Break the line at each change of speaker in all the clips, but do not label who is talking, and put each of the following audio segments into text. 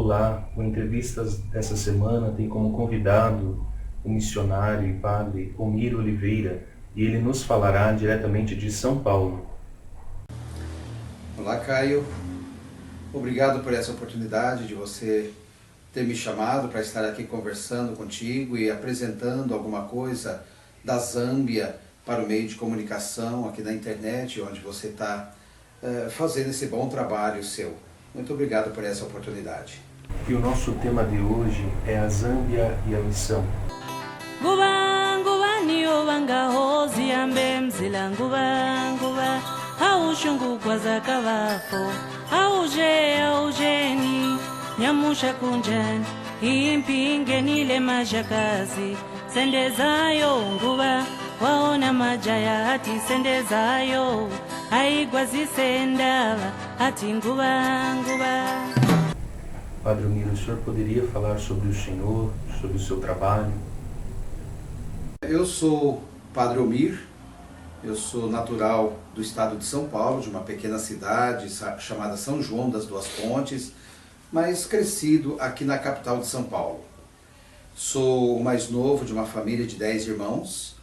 Olá, o Entrevistas dessa semana tem como convidado o missionário e padre Omir Oliveira, e ele nos falará diretamente de São Paulo.
Olá, Caio. Obrigado por essa oportunidade de você ter me chamado para estar aqui conversando contigo e apresentando alguma coisa da Zâmbia para o meio de comunicação aqui na internet, onde você está fazendo esse bom trabalho seu. Muito obrigado por essa oportunidade.
E o nosso tema de hoje é a Zâmbia e a missão.
Nyamusha kunjan impingenile majakazi sendezayo nguva waona majaya hati sendezayo aigwazisendava hati nguva.
Padre Omir, o senhor poderia falar sobre o senhor, sobre o seu trabalho?
Eu sou Padre Omir, eu sou natural do estado de São Paulo, de uma pequena cidade chamada São João das Duas Pontes, mas crescido aqui na capital de São Paulo. Sou o mais novo de uma família de 10 irmãos.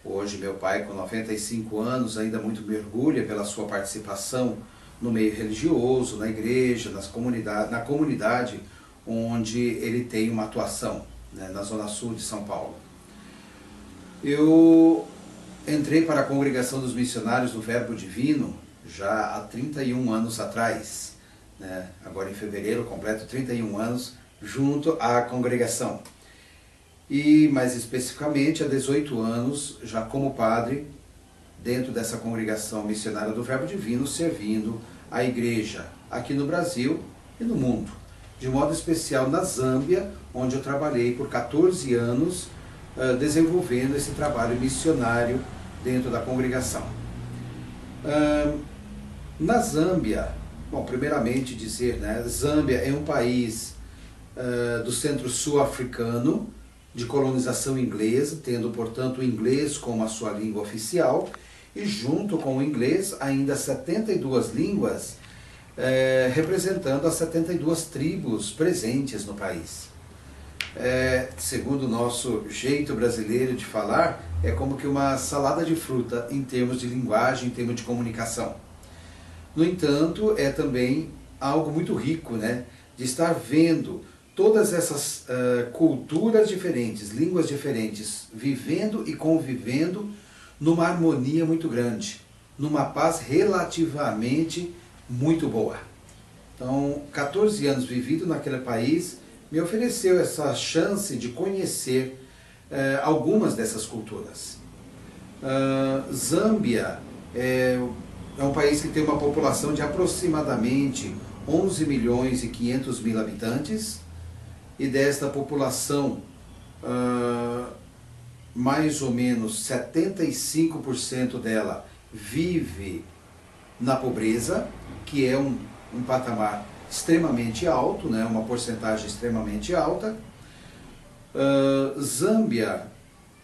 Hoje meu pai, com 95 anos, ainda muito me orgulha pela sua participação no meio religioso, na igreja, na comunidade onde ele tem uma atuação, né, na zona sul de São Paulo. Eu entrei para a Congregação dos Missionários do Verbo Divino já há 31 anos atrás. Agora em fevereiro completo 31 anos junto à congregação. E mais especificamente há 18 anos já como padre dentro dessa congregação missionária do Verbo Divino, servindo a igreja aqui no Brasil e no mundo. De modo especial na Zâmbia, onde eu trabalhei por 14 anos desenvolvendo esse trabalho missionário dentro da congregação. Na Zâmbia, bom, primeiramente dizer, né, Zâmbia é um país do centro-sul africano, de colonização inglesa, tendo, portanto, o inglês como a sua língua oficial, e junto com o inglês, ainda 72 línguas, representando as 72 tribos presentes no país. Segundo o nosso jeito brasileiro de falar, é como que uma salada de fruta em termos de linguagem, em termos de comunicação. No entanto, é também algo muito rico, né, de estar vendo todas essas culturas diferentes, línguas diferentes, vivendo e convivendo numa harmonia muito grande, numa paz relativamente muito boa. Então, 14 anos vivido naquele país me ofereceu essa chance de conhecer algumas dessas culturas. Zâmbia é um país que tem uma população de aproximadamente 11 milhões e 500 mil habitantes, e desta população, mais ou menos 75% dela vive na pobreza, que é um patamar extremamente alto, né, uma porcentagem extremamente alta. Zâmbia,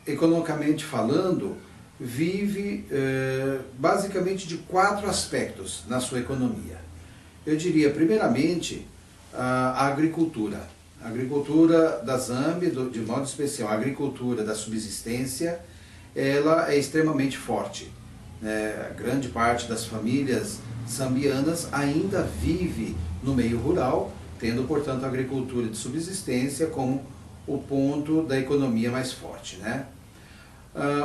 economicamente falando, vive basicamente de 4 aspectos na sua economia. Eu diria, primeiramente, a agricultura. A agricultura da Zâmbia, de modo especial, a agricultura da subsistência, ela é extremamente forte. A grande parte das famílias zambianas ainda vive no meio rural, tendo, portanto, a agricultura de subsistência como o ponto da economia mais forte, né?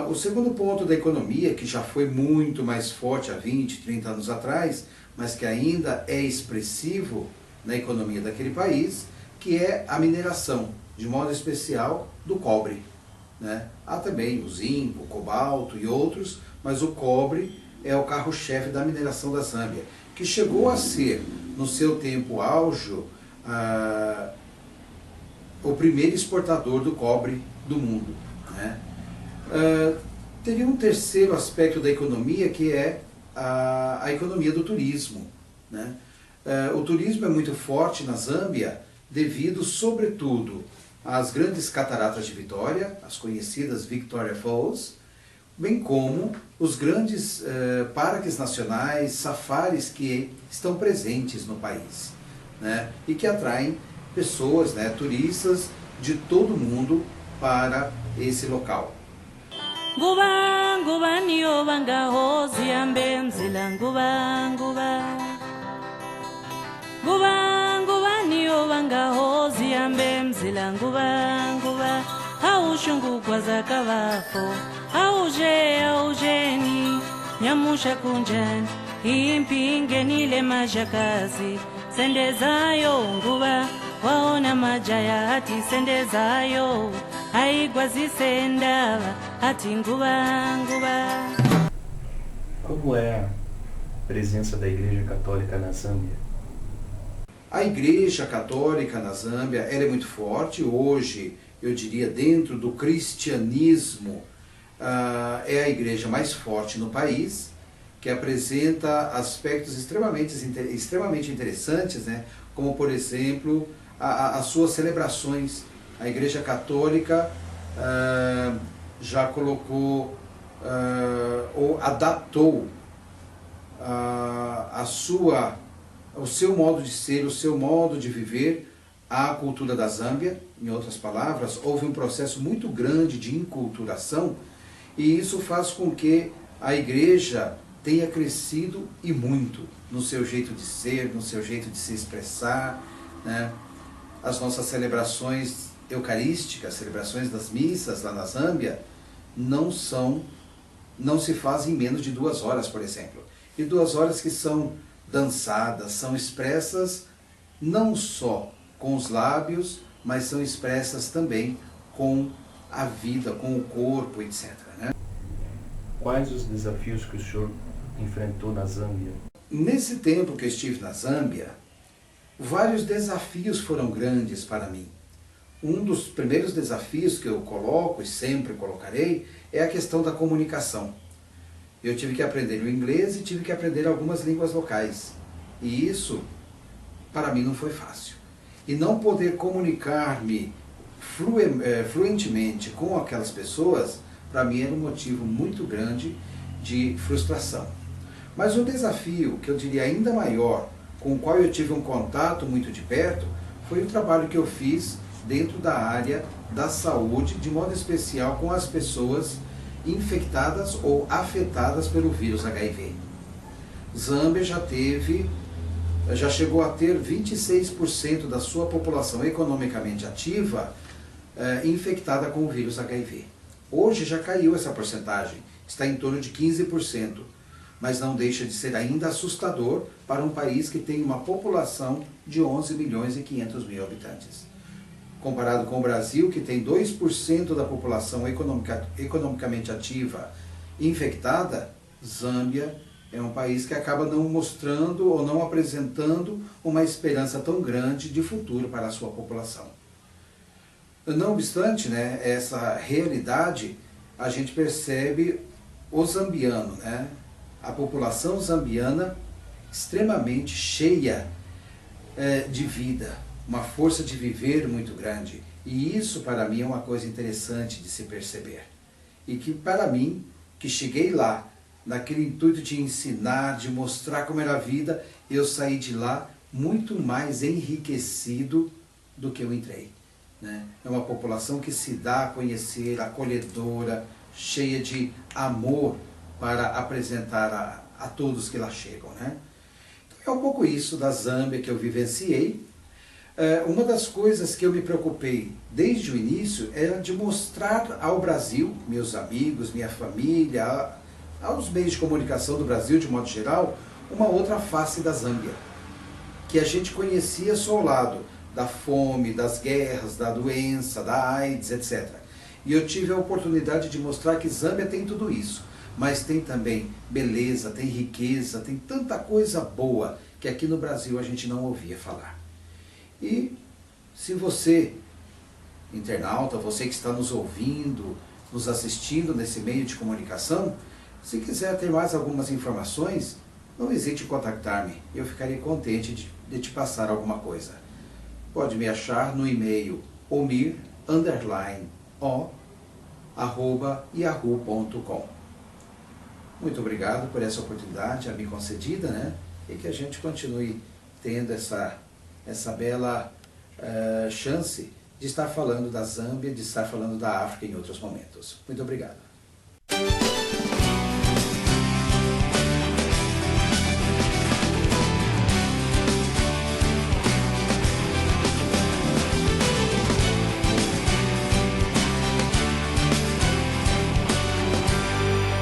O segundo ponto da economia, que já foi muito mais forte há 20, 30 anos atrás, mas que ainda é expressivo na economia daquele país, que é a mineração, de modo especial do cobre, né? Há também o zinco, o cobalto e outros, mas o cobre é o carro-chefe da mineração da Zâmbia, que chegou a ser, no seu tempo auge, o primeiro exportador do cobre do mundo, né? Teria um terceiro aspecto da economia, que é a economia do turismo, né? O turismo é muito forte na Zâmbia devido, sobretudo, às grandes cataratas de Vitória, as conhecidas Victoria Falls, bem como os grandes parques nacionais, safaris que estão presentes no país, né? E que atraem pessoas, né, turistas de todo mundo para esse local.
Nguba nguba niyo bangahozi ambe mzila nguba nguba nguba nguba niyo bangahozi ambe mzila nguba nguba haushungu kwa zakavafo aujeni nyamusha kunjani impinge nile majakazi sendezayo nguba waona majaya hati sendezayo aigwazise ndava hati nguba nguba.
Como é a presença da Igreja Católica na Zâmbia?
A Igreja Católica na Zâmbia ela é muito forte. Hoje, eu diria, dentro do cristianismo, é a igreja mais forte no país, que apresenta aspectos extremamente interessantes, né? Como, por exemplo, as suas celebrações. A Igreja Católica já colocou ou adaptou o seu modo de ser, o seu modo de viver à cultura da Zâmbia. Em outras palavras, houve um processo muito grande de enculturação e isso faz com que a igreja tenha crescido e muito no seu jeito de ser, no seu jeito de se expressar, né? As nossas celebrações eucarísticas, celebrações das missas lá na Zâmbia, não se fazem em menos de 2 horas, por exemplo. E 2 horas que são dançadas, são expressas não só com os lábios, mas são expressas também com a vida, com o corpo, etc. Né?
Quais os desafios que o senhor enfrentou na Zâmbia?
Nesse tempo que eu estive na Zâmbia, vários desafios foram grandes para mim. Um dos primeiros desafios que eu coloco e sempre colocarei é a questão da comunicação. Eu tive que aprender o inglês e tive que aprender algumas línguas locais. E isso, para mim, não foi fácil. E não poder comunicar-me fluentemente com aquelas pessoas, para mim era um motivo muito grande de frustração. Mas um desafio que eu diria ainda maior, com o qual eu tive um contato muito de perto, foi o trabalho que eu fiz dentro da área da saúde, de modo especial com as pessoas infectadas ou afetadas pelo vírus HIV. Zâmbia já chegou a ter 26% da sua população economicamente ativa infectada com o vírus HIV. Hoje já caiu essa porcentagem, está em torno de 15%, mas não deixa de ser ainda assustador para um país que tem uma população de 11 milhões e 500 mil habitantes. Comparado com o Brasil, que tem 2% da população economicamente ativa infectada, Zâmbia é um país que acaba não mostrando ou não apresentando uma esperança tão grande de futuro para a sua população. Não obstante, né, essa realidade, a gente percebe o zambiano, né, a população zambiana extremamente cheia de vida, uma força de viver muito grande. E isso para mim é uma coisa interessante de se perceber. E que para mim, que cheguei lá, naquele intuito de ensinar, de mostrar como era a vida, eu saí de lá muito mais enriquecido do que eu entrei. Né? É uma população que se dá a conhecer, acolhedora, cheia de amor para apresentar a todos que lá chegam. Né? Então é um pouco isso da Zâmbia que eu vivenciei. Uma das coisas que eu me preocupei desde o início era de mostrar ao Brasil, meus amigos, minha família, aos meios de comunicação do Brasil de modo geral, uma outra face da Zâmbia, que a gente conhecia só ao lado da fome, das guerras, da doença, da AIDS, etc. E eu tive a oportunidade de mostrar que Zâmbia tem tudo isso, mas tem também beleza, tem riqueza, tem tanta coisa boa que aqui no Brasil a gente não ouvia falar. E se você, internauta, você que está nos ouvindo, nos assistindo nesse meio de comunicação, se quiser ter mais algumas informações, não hesite em contactar-me. Eu ficarei contente de te passar alguma coisa. Pode me achar no e-mail omir_o@yahoo.com. Muito obrigado por essa oportunidade a mim concedida, né? E que a gente continue tendo essa bela chance de estar falando da Zâmbia, de estar falando da África em outros momentos. Muito obrigado.